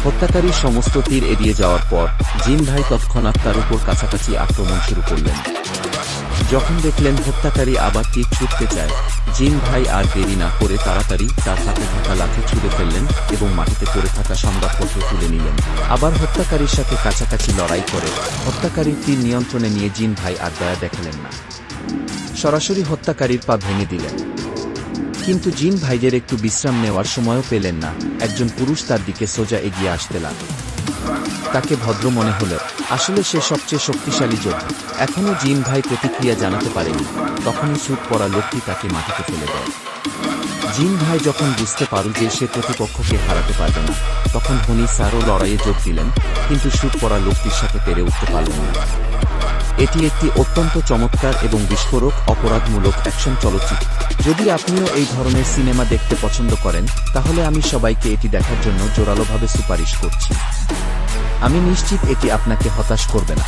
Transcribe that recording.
হত্যাকারী সমস্ত তীর এড়িয়ে যাওয়ার পর জিন ভাই তৎক্ষণাৎ তার উপর কাছাকাছি আক্রমণ শুরু করলেন। যখন দেখলেন হত্যাকারী আবার তীর ছুটতে চায়, জিন ভাই আর দেরি না করে তাড়াতাড়ি তার হাতে থাকা লাঠি ছুঁড়ে ফেললেন এবং মাটিতে পড়ে থাকা সংবাদপত্র তুলে নিলেন। আবার হত্যাকারীর সাথে কাছাকাছি লড়াই করে হত্যাকারীর তীর নিয়ন্ত্রণে নিয়ে জিন ভাই আর দয়া দেখালেন না, সরাসরি হত্যাকারীর পা ভেঙে দিলেন। কিন্তু জিন ভাইদের একটু বিশ্রাম নেওয়ার সময়ও পেলেন না। একজন পুরুষ তার দিকে সোজা এগিয়ে আসতে লাগল। তাকে ভদ্র মনে হলো, আসলে সে সবচেয়ে শক্তিশালী যোদ্ধা। এখনও জিন ভাই প্রতিক্রিয়া জানাতে পারেনি, তখনই স্যুট পরা লোকটি তাকে মাটিতে ফেলে দেয়। জিন ভাই যখন বুঝতে পারল যে সে প্রতিপক্ষকে হারাতে পারবে না, তখন হনি স্যারও লড়াইয়ে যোগ দিলেন, কিন্তু স্যুট পরা লোকটির সাথে পেরে উঠতে পারলেন না। এটি একটি অত্যন্ত চমৎকার এবং বিস্ফোরক অপরাধমূলক অ্যাকশন চলচ্চিত্র। যদি আপনিও এই ধরনের সিনেমা দেখতে পছন্দ করেন, তাহলে আমি সবাইকে এটি দেখার জন্য জোরালোভাবে সুপারিশ করছি। আমি নিশ্চিত এটি আপনাকে হতাশ করবে না।